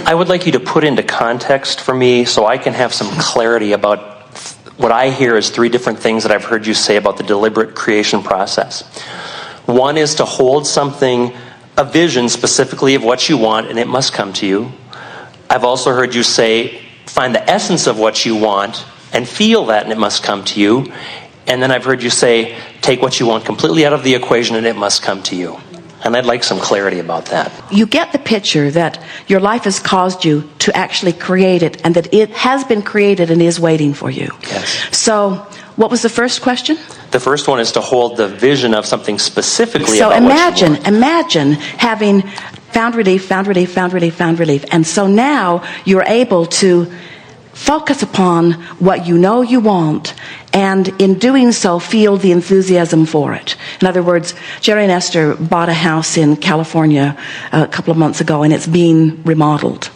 I would like you to put into context for me so I can have some clarity about what I hear is three different things that I've heard you say about the deliberate creation process. One is to hold something, a vision specifically of what you want, and it must come to you. I've also heard you say, find the essence of what you want and feel that, and it must come to you. And then I've heard you say, take what you want completely out of the equation, and it must come to you. And I'd like some clarity about that. You get the picture that your life has caused you to actually create it, and that it has been created and is waiting for you. Yes. So, what was the first question? The first one is to hold the vision of something specifically so about what you want. Imagine having found relief, and so now you're able to focus upon what you know you want, and in doing so feel the enthusiasm for it. In other words, Jerry and Esther bought a house in California a couple of months ago, and it's being remodeled.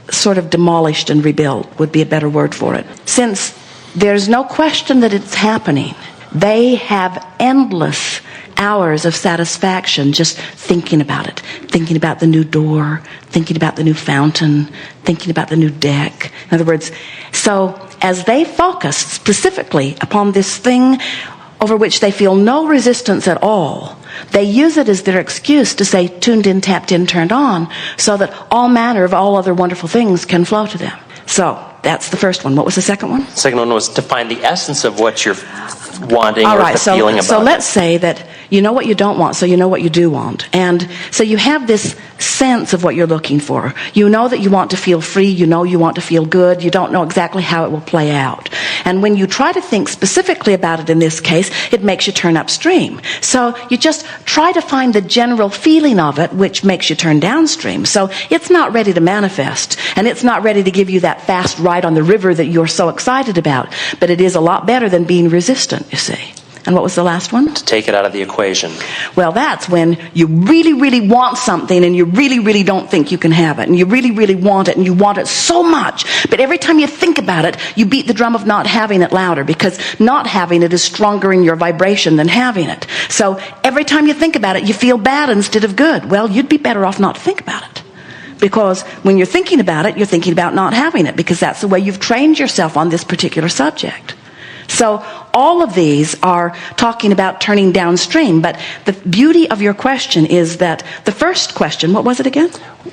Sort of demolished and rebuilt would be a better word for it. Since there's no question that it's happening, they have endless hours of satisfaction just thinking about it, thinking about the new door, thinking about the new fountain, thinking about the new deck. In other words, so as they focus specifically upon this thing over which they feel no resistance at all, they use it as their excuse to say tuned in, tapped in, turned on, so that all manner of all other wonderful things can flow to them. So that's the first one. What was the second one? The second one was to find the essence of what you're wanting all or right, the feeling about. So let's say that you know what you don't want, so you know what you do want. And so you have this sense of what you're looking for. You know that you want to feel free, you know you want to feel good, you don't know exactly how it will play out. And when you try to think specifically about it in this case, it makes you turn upstream. So you just try to find the general feeling of it, which makes you turn downstream. So it's not ready to manifest, and it's not ready to give you that fast ride on the river that you're so excited about. But it is a lot better than being resistant, you see. And what was the last one? To take it out of the equation. Well, that's when you really, really want something, and you really, really don't think you can have it. And you really, really want it, and you want it so much. But every time you think about it, you beat the drum of not having it louder, because not having it is stronger in your vibration than having it. So every time you think about it, you feel bad instead of good. Well, you'd be better off not to think about it. Because when you're thinking about it, you're thinking about not having it, because that's the way you've trained yourself on this particular subject. So all of these are talking about turning downstream, but the beauty of your question is that the first question, what was it again?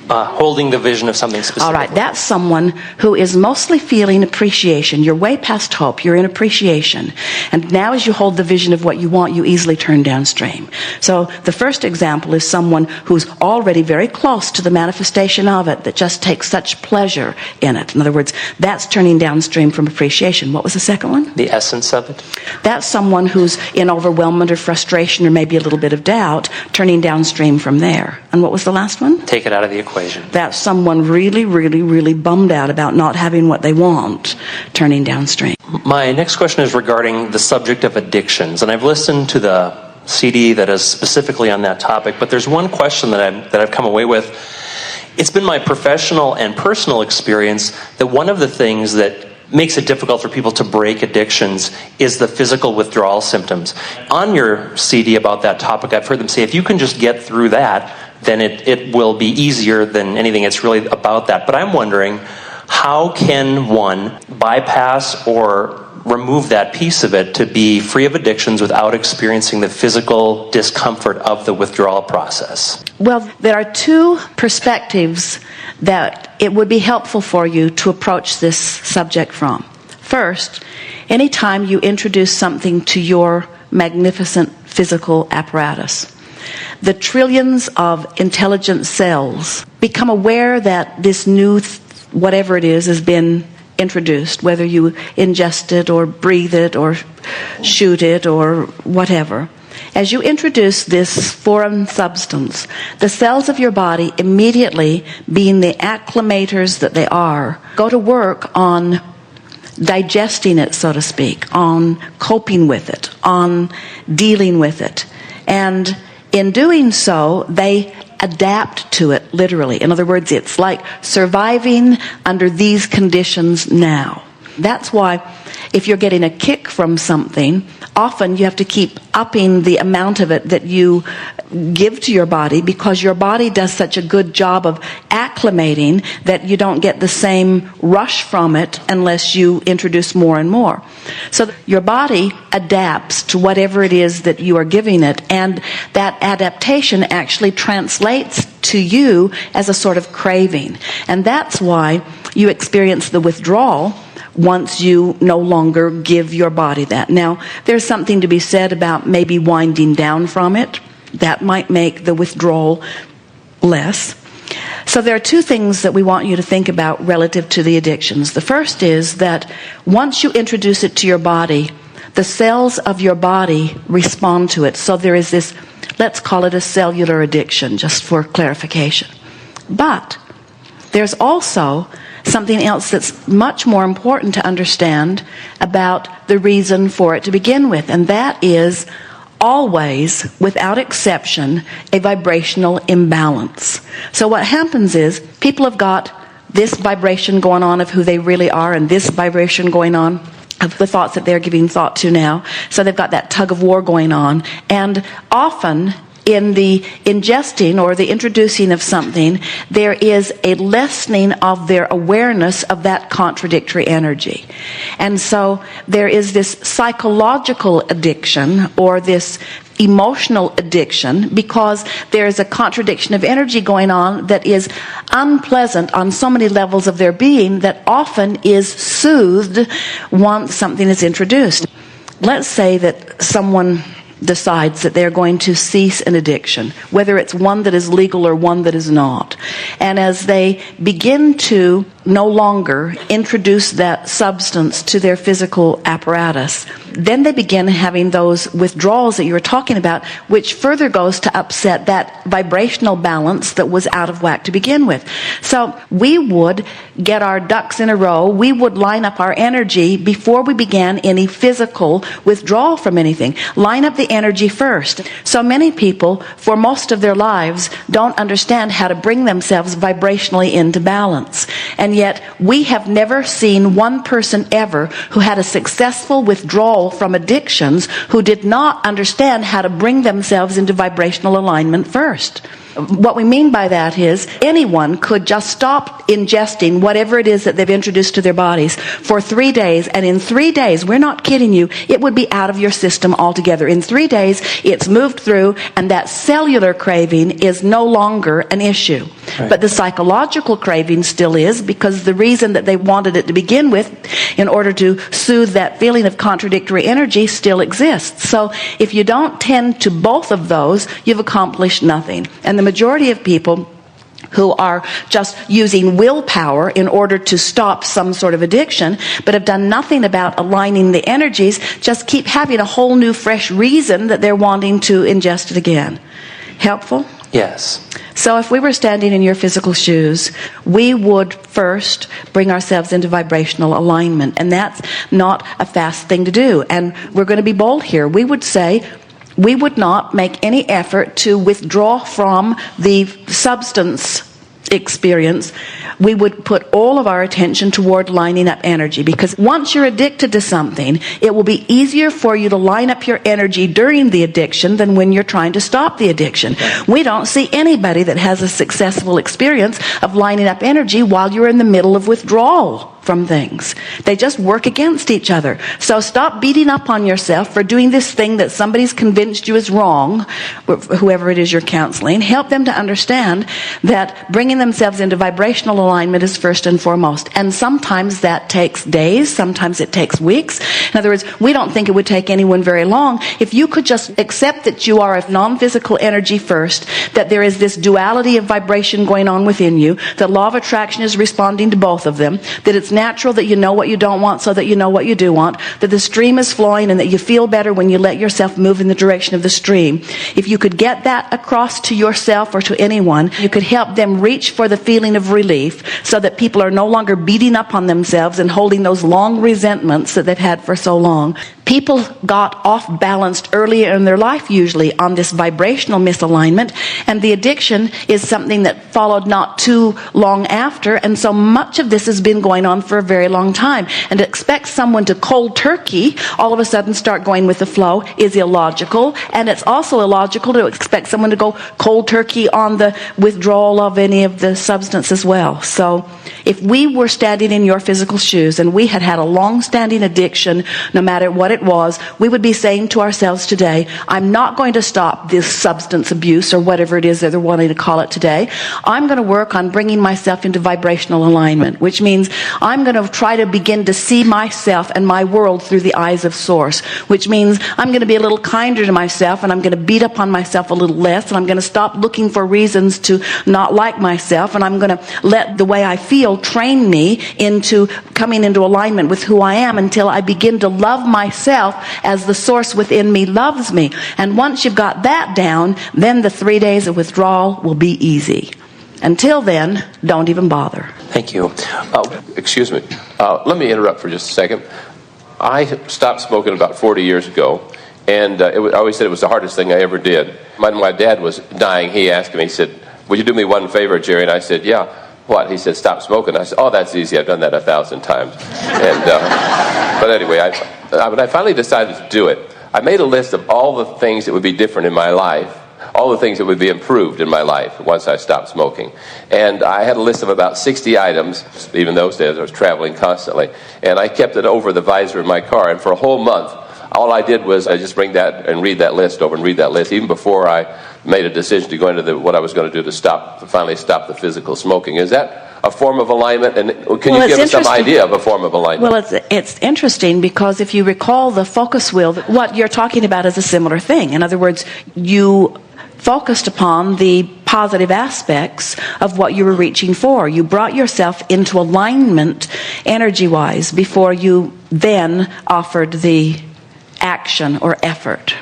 Holding the vision of something specific. All right, that's someone who is mostly feeling appreciation. You're way past hope. You're in appreciation. And now as you hold the vision of what you want, you easily turn downstream. So the first example is someone who's already very close to the manifestation of it, that just takes such pleasure in it. In other words, that's turning downstream from appreciation. What was the second one? The essence of it. That's someone who's in overwhelmment or frustration or maybe a little bit of doubt, turning downstream from there. And what was the last one? Take it out of the equation. That's someone really, really, really bummed out about not having what they want, turning downstream. My next question is regarding the subject of addictions. And I've listened to the CD that is specifically on that topic, but there's one question that I've come away with. It's been my professional and personal experience that one of the things that makes it difficult for people to break addictions is the physical withdrawal symptoms. On your CD about that topic, I've heard them say if you can just get through that, then it will be easier than anything. It's really about that. But I'm wondering, how can one bypass or remove that piece of it to be free of addictions without experiencing the physical discomfort of the withdrawal process? Well, there are two perspectives that it would be helpful for you to approach this subject from. First, anytime you introduce something to your magnificent physical apparatus, the trillions of intelligent cells become aware that this new whatever it is has been introduced, whether you ingest it or breathe it or shoot it or whatever. As you introduce this foreign substance, the cells of your body immediately, being the acclimators that they are, go to work on digesting it, so to speak, on coping with it, on dealing with it. And in doing so, they adapt to it, literally. In other words, it's like surviving under these conditions now. That's why if you're getting a kick from something, often you have to keep upping the amount of it that you give to your body, because your body does such a good job of acclimating that you don't get the same rush from it unless you introduce more and more. So your body adapts to whatever it is that you are giving it, and that adaptation actually translates to you as a sort of craving. And that's why you experience the withdrawal once you no longer give your body that. Now, there's something to be said about maybe winding down from it. That might make the withdrawal less. So there are two things that we want you to think about relative to the addictions. The first is that once you introduce it to your body, the cells of your body respond to it. So there is this, let's call it a cellular addiction, just for clarification. But there's also something else that's much more important to understand about the reason for it to begin with, and that is always, without exception, a vibrational imbalance. So what happens is people have got this vibration going on of who they really are, and this vibration going on of the thoughts that they're giving thought to now. So they've got that tug of war going on, and often in the ingesting or the introducing of something, there is a lessening of their awareness of that contradictory energy. And so there is this psychological addiction or this emotional addiction, because there is a contradiction of energy going on that is unpleasant on so many levels of their being that often is soothed once something is introduced. Let's say that someone decides that they're going to cease an addiction, whether it's one that is legal or one that is not. And as they begin to no longer introduce that substance to their physical apparatus, then they begin having those withdrawals that you were talking about, which further goes to upset that vibrational balance that was out of whack to begin with. So we would get our ducks in a row. We would line up our energy before we began any physical withdrawal from anything. Line up the energy first. So many people, for most of their lives, don't understand how to bring themselves vibrationally into balance. And yet, we have never seen one person ever who had a successful withdrawal from addictions who did not understand how to bring themselves into vibrational alignment first. What we mean by that is anyone could just stop ingesting whatever it is that they've introduced to their bodies for 3 days, and in 3 days, we're not kidding you, it would be out of your system altogether. In 3 days, it's moved through, and that cellular craving is no longer an issue. Right. But the psychological craving still is, because the reason that they wanted it to begin with, in order to soothe that feeling of contradictory energy, still exists. So if you don't tend to both of those, you've accomplished nothing. And the majority of people who are just using willpower in order to stop some sort of addiction, but have done nothing about aligning the energies, just keep having a whole new fresh reason that they're wanting to ingest it again. Helpful? Yes. So if we were standing in your physical shoes, we would first bring ourselves into vibrational alignment. And that's not a fast thing to do. And we're going to be bold here. We would say, we would not make any effort to withdraw from the substance experience. We would put all of our attention toward lining up energy, because once you're addicted to something, it will be easier for you to line up your energy during the addiction than when you're trying to stop the addiction. We don't see anybody that has a successful experience of lining up energy while you're in the middle of withdrawal from things. They just work against each other. So stop beating up on yourself for doing this thing that somebody's convinced you is wrong, whoever it is you're counseling. Help them to understand that bringing themselves into vibrational alignment is first and foremost. And sometimes that takes days, sometimes it takes weeks. In other words, we don't think it would take anyone very long if you could just accept that you are a non-physical energy first, that there is this duality of vibration going on within you, that law of attraction is responding to both of them, that it's natural that you know what you don't want so that you know what you do want, that the stream is flowing and that you feel better when you let yourself move in the direction of the stream. If you could get that across to yourself or to anyone, you could help them reach for the feeling of relief so that people are no longer beating up on themselves and holding those long resentments that they've had for so long. People got off balanced earlier in their life, usually on this vibrational misalignment, and the addiction is something that followed not too long after, and so much of this has been going on for a very long time. And to expect someone to cold turkey all of a sudden start going with the flow is illogical, and it's also illogical to expect someone to go cold turkey on the withdrawal of any of the substance as well. So if we were standing in your physical shoes and we had had a long-standing addiction, no matter what it was, we would be saying to ourselves today, I'm not going to stop this substance abuse or whatever it is that they're wanting to call it today. I'm going to work on bringing myself into vibrational alignment, which means I'm going to try to begin to see myself and my world through the eyes of Source, which means I'm going to be a little kinder to myself, and I'm going to beat up on myself a little less, and I'm going to stop looking for reasons to not like myself, and I'm going to let the way I feel train me into coming into alignment with who I am until I begin to love myself as the Source within me loves me. And once you've got that down, then the 3 days of withdrawal will be easy. Until then, don't even bother. Thank you. Excuse me. Let me interrupt for just a second. I stopped smoking about 40 years ago, and I always said it was the hardest thing I ever did. When my dad was dying, he asked me, he said, would you do me one favor, Jerry? And I said, yeah. What? He said, stop smoking. I said, oh, that's easy. I've done that 1,000 times. And, but anyway, when I finally decided to do it, I made a list of all the things that would be different in my life, all the things that would be improved in my life once I stopped smoking. And I had a list of about 60 items. Even those days I was traveling constantly. And I kept it over the visor of my car. And for a whole month, all I did was I just bring that and read that list over and read that list, even before I made a decision to go into what I was going to do to finally stop the physical smoking. Is that a form of alignment? And can you give us some idea of a form of alignment? Well, it's interesting because if you recall the focus wheel, what you're talking about is a similar thing. In other words, you focused upon the positive aspects of what you were reaching for. You brought yourself into alignment energy-wise before you then offered the action or effort.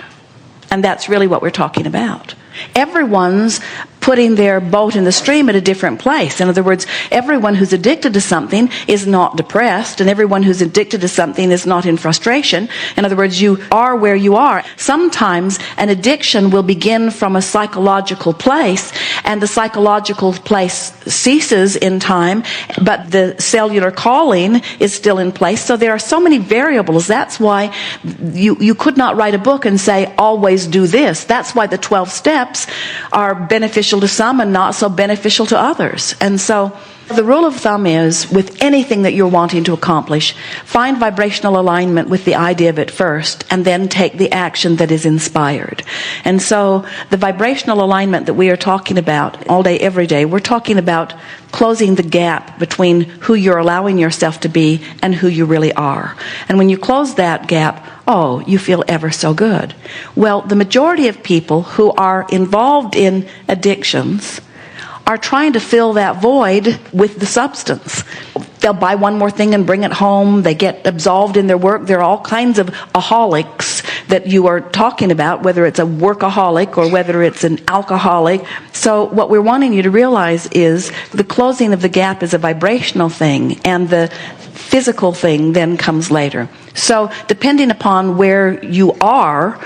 And that's really what we're talking about. Everyone's putting their boat in the stream at a different place. In other words, everyone who's addicted to something is not depressed, and everyone who's addicted to something is not in frustration. In other words, you are where you are. Sometimes an addiction will begin from a psychological place, and the psychological place ceases in time, but the cellular calling is still in place. So there are so many variables. That's why you could not write a book and say, always do this. That's why the 12 steps are beneficial to some and not so beneficial to others. And so the rule of thumb is, with anything that you're wanting to accomplish, find vibrational alignment with the idea of it first, and then take the action that is inspired. And so the vibrational alignment that we are talking about all day, every day, we're talking about closing the gap between who you're allowing yourself to be and who you really are. And when you close that gap, oh, you feel ever so good. Well, the majority of people who are involved in addictions are trying to fill that void with the substance. They'll buy one more thing and bring it home. They get absolved in their work. There are all kinds of aholics that you are talking about, whether it's a workaholic or whether it's an alcoholic. So what we're wanting you to realize is the closing of the gap is a vibrational thing, and the physical thing then comes later. So depending upon where you are,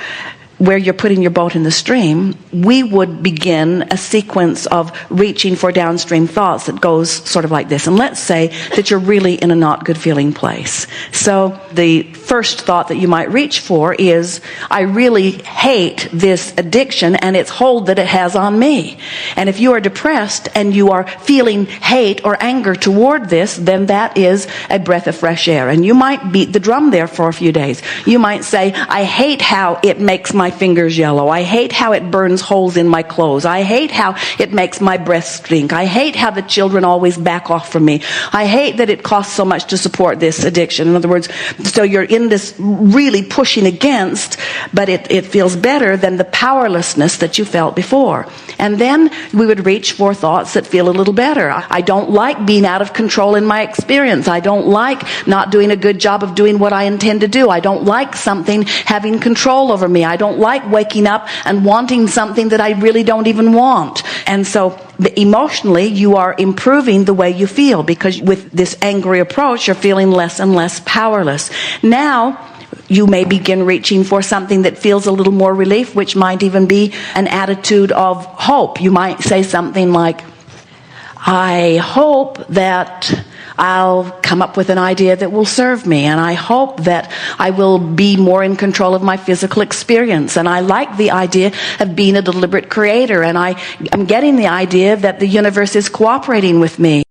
where you're putting your boat in the stream, we would begin a sequence of reaching for downstream thoughts that goes sort of like this. And let's say that you're really in a not good feeling place. So the first thought that you might reach for is, I really hate this addiction and its hold that it has on me. And if you are depressed and you are feeling hate or anger toward this, then that is a breath of fresh air. And you might beat the drum there for a few days. You might say, I hate how it makes my fingers yellow. I hate how it burns holes in my clothes. I hate how it makes my breath stink. I hate how the children always back off from me. I hate that it costs so much to support this addiction. In other words, so you're in this really pushing against, but it feels better than the powerlessness that you felt before. And then we would reach for thoughts that feel a little better. I don't like being out of control in my experience. I don't like not doing a good job of doing what I intend to do. I don't like something having control over me. I don't like waking up and wanting something that I really don't even want. And so emotionally, you are improving the way you feel, because with this angry approach, you're feeling less and less powerless. Now, you may begin reaching for something that feels a little more relief, which might even be an attitude of hope. You might say something like, I hope that I'll come up with an idea that will serve me, and I hope that I will be more in control of my physical experience, and I like the idea of being a deliberate creator, and I'm getting the idea that the universe is cooperating with me.